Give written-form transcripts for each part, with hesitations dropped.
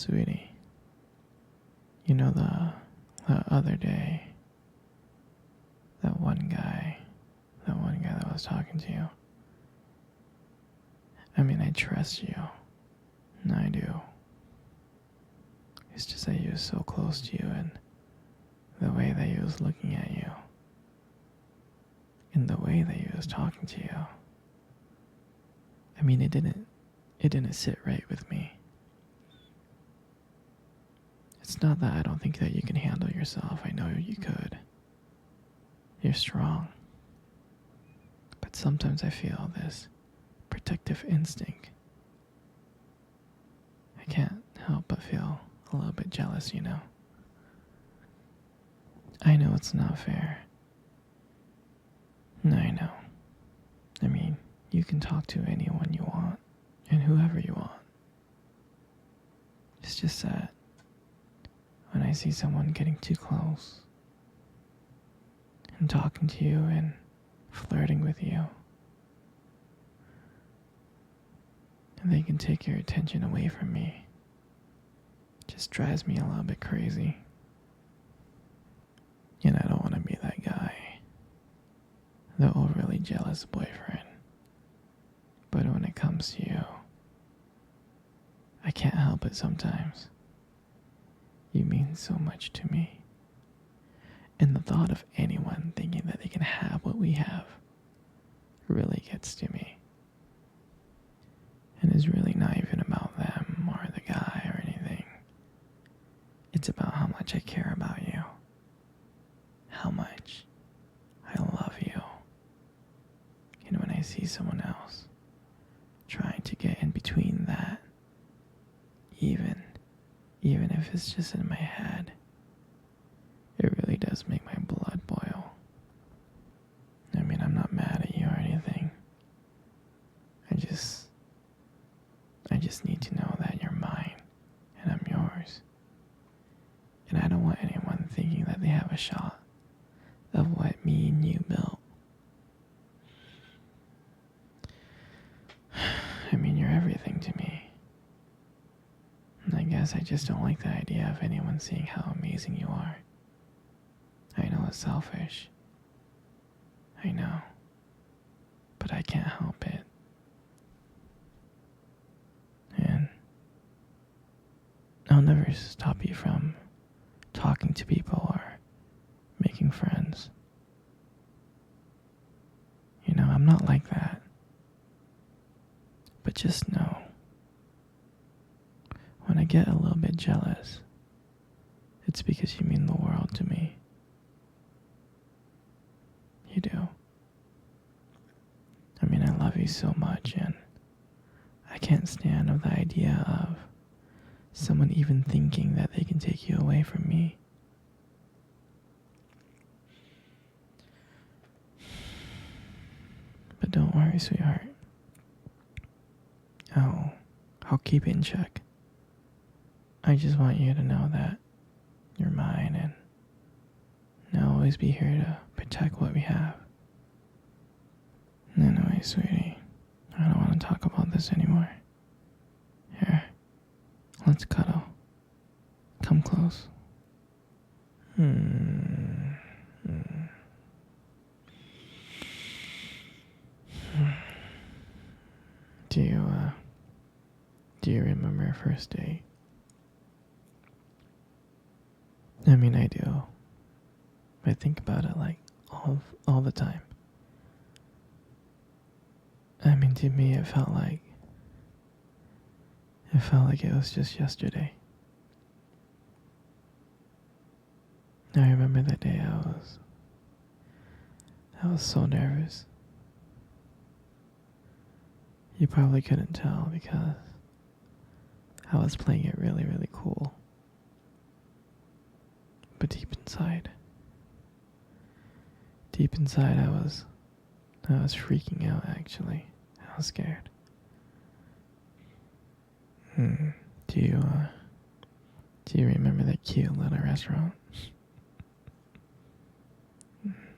Sweetie, you know the other day, that one guy that was talking to you. I mean, I trust you. And I do. It's just that he was so close to you, and the way that he was looking at you, and the way that he was talking to you. I mean, it didn't sit right with me. It's not that I don't think that you can handle yourself. I know you could. You're strong. But sometimes I feel this protective instinct. I can't help but feel a little bit jealous, you know. I know it's not fair. I know. I mean, you can talk to anyone you want, and whoever you want. It's just that when I see someone getting too close, and talking to you and flirting with you, and they can take your attention away from me, it just drives me a little bit crazy. And I don't want to be that guy, the overly jealous boyfriend. But when it comes to you, I can't help it sometimes. You mean so much to me. And the thought of anyone thinking that they can have what we have really gets to me. And it's really not even about them or the guy or anything. It's about how much I care about you. How much I love you. And when I see someone else trying to get in between that, even if it's just in my head, it really does make my blood boil. I mean, I'm not mad at you or anything. I just need to know that you're mine and I'm yours. And I don't want anyone thinking that they have a shot of what me and you built. I mean, you're everything to me. And I guess I just don't like the idea of anyone seeing how amazing you are. I know it's selfish. I know. But I can't help it. And I'll never stop you from talking to people or making friends. You know, I'm not like that. But just know, when I get a little bit jealous, it's because you mean the world to me. You do. I mean, I love you so much, and I can't stand the idea of someone even thinking that they can take you away from me. But don't worry, sweetheart. I'll keep it in check. I just want you to know that you're mine, and I'll always be here to protect what we have. Anyway, sweetie, I don't want to talk about this anymore. Here, let's cuddle. Come close. Do you remember our first date? I mean, I do. I think about it like all the time. I mean, to me, it felt like it was just yesterday. I remember that day I was so nervous. You probably couldn't tell because I was playing it really, really cool. But deep inside, I was freaking out, actually. I was scared. Do you remember that cute little restaurant?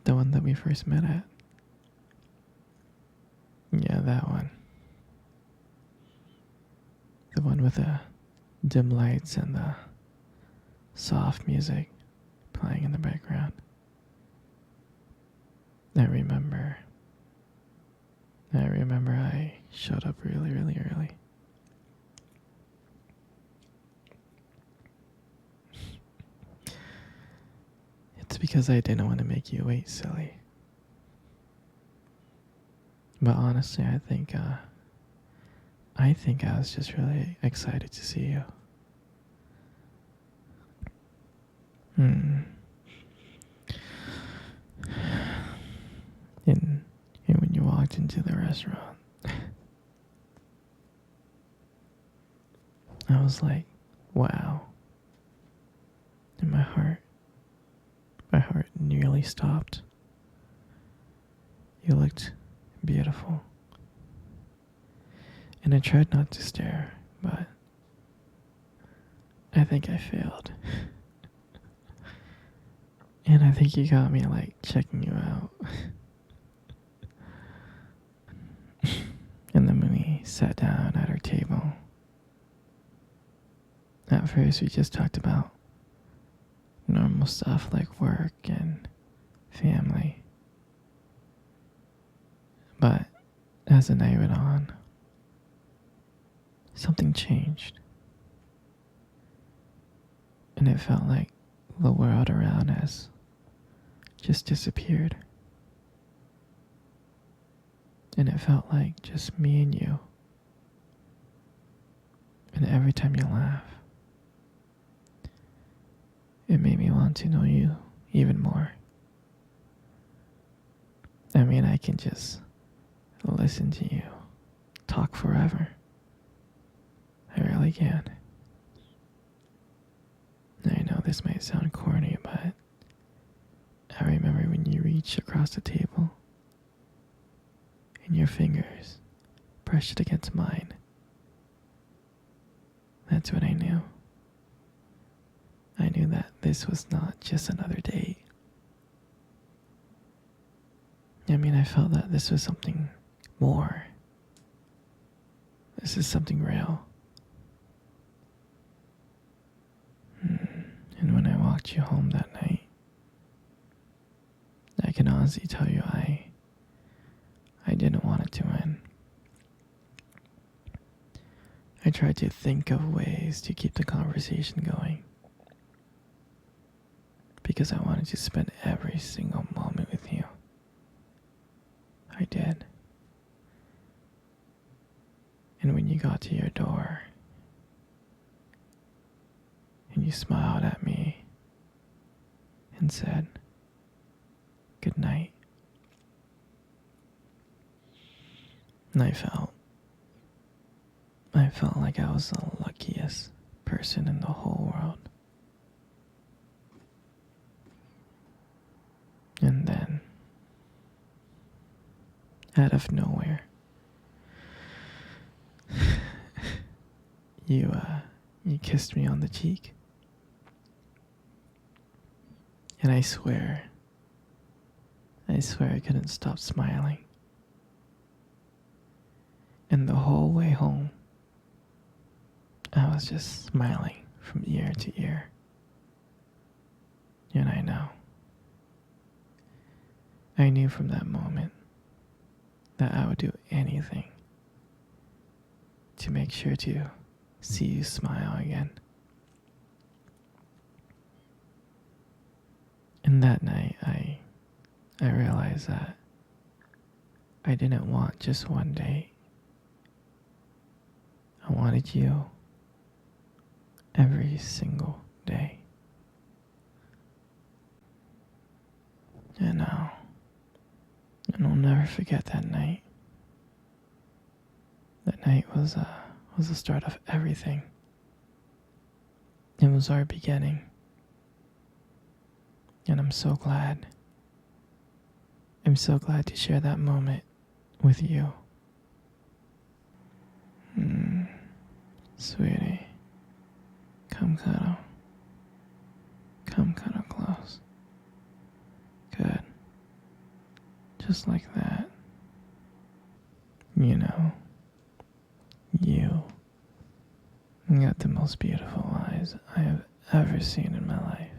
The one that we first met at? Yeah, that one. The one with the dim lights and the soft music playing in the background. I remember I showed up really, really early. It's because I didn't want to make you wait, silly. But honestly, I think I was just really excited to see you. Hmm. And when you walked into the restaurant, I was like, wow. And my heart nearly stopped. You looked beautiful. And I tried not to stare, but I think I failed. And I think you got me like checking you out. And then when we sat down at our table, at first we just talked about normal stuff like work and family. But as the night went on, something changed. And it felt like the world around us just disappeared. And it felt like just me and you. And every time you laugh, it made me want to know you even more. I mean, I can just listen to you talk forever. I really can. I know this might sound corny, but I remember when you reached across the table and your fingers brushed against mine. That's when I knew. I knew that this was not just another date. I mean, I felt that this was something more. This is something real. And when I walked you home that night, I can honestly tell you I didn't want it to end. I tried to think of ways to keep the conversation going because I wanted to spend every single moment with you. I did. And when you got to your door and you smiled at me and said, "Good night," and I felt like I was the luckiest person in the whole world. And then, out of nowhere, you kissed me on the cheek. And I swear I couldn't stop smiling. And the whole way home, I was just smiling from ear to ear. And I knew from that moment that I would do anything to make sure to see you smile again. And that night, I realized that I didn't want just one date. I wanted you every single day. And I'll never forget that night. That night was the start of everything. It was our beginning. And I'm so glad. I'm so glad to share that moment with you. Sweetie, come cuddle. Come cuddle close. Good. Just like that. You know, you You got the most beautiful eyes I have ever seen in my life.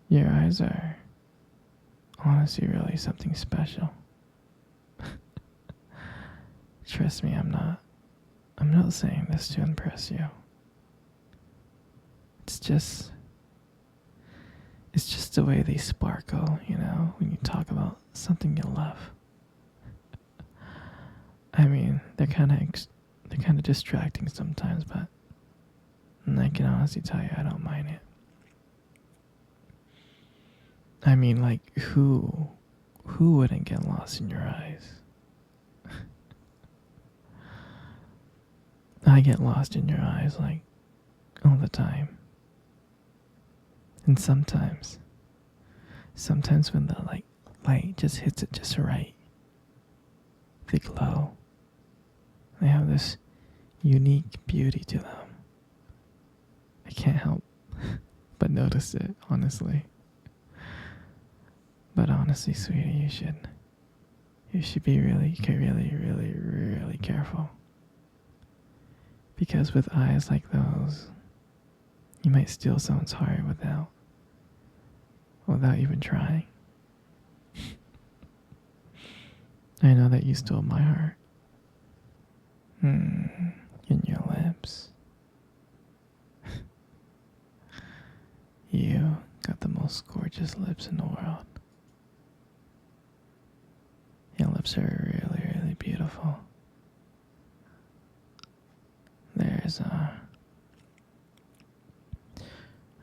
Your eyes are honestly really something special. Trust me, I'm not saying this to impress you. It's just the way they sparkle, when you talk about something you love. I mean, they're kind of distracting sometimes, but I can honestly tell you I don't mind it. I mean, like, who wouldn't get lost in your eyes? I get lost in your eyes, like, all the time. And sometimes when the light just hits it just right, they glow. They have this unique beauty to them. I can't help but notice it, honestly. But honestly, sweetie, you should be really, really, really, really careful. Because with eyes like those, you might steal someone's heart without even trying. I know that you stole my heart. In your lips. You got the most gorgeous lips in the world. Your lips are really, really beautiful.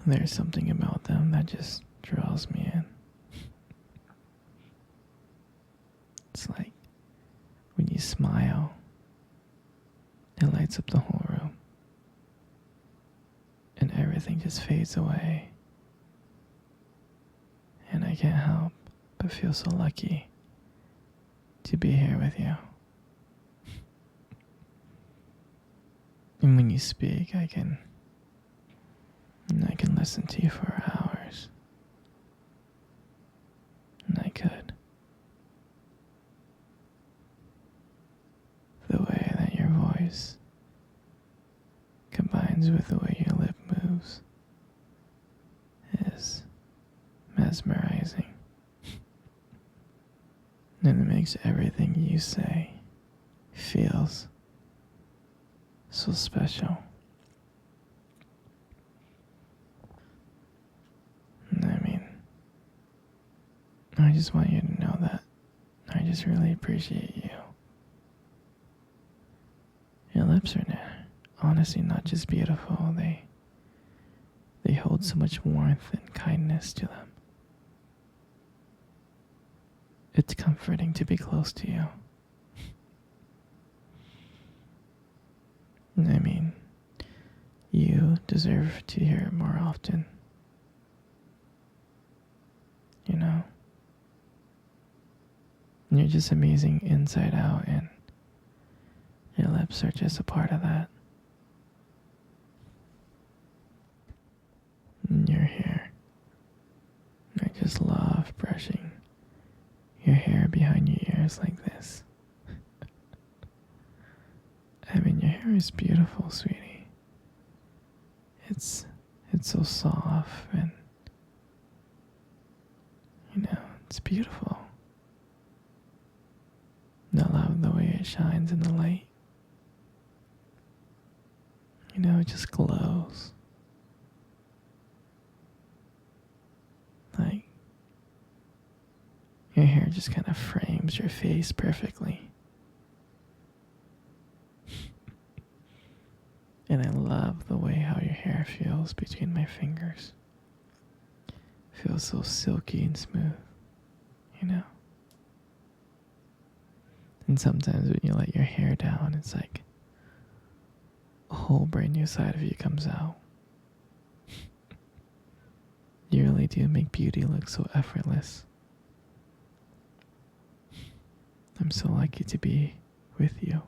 There's something about them that just draws me in. It's like when you smile, it lights up the whole room. And everything just fades away. And I can't help but feel so lucky to be here with you. And when you speak, I can listen to you for hours. And I could. The way that your voice combines with the way your lip moves is mesmerizing. And it makes everything you say feels so special. I just want you to know that I just really appreciate you. Your lips are honestly not just beautiful, they hold so much warmth and kindness to them. It's comforting to be close to you. I mean, you deserve to hear it more often. You're just amazing inside out, and your lips are just a part of that. And your hair. I just love brushing your hair behind your ears like this. I mean, your hair is beautiful, sweetie. It's so soft and, it's beautiful. And I love the way it shines in the light. It just glows. Like, your hair just kind of frames your face perfectly. And I love the way how your hair feels between my fingers. It feels so silky and smooth, And sometimes when you let your hair down, it's like a whole brand new side of you comes out. You really do make beauty look so effortless. I'm so lucky to be with you.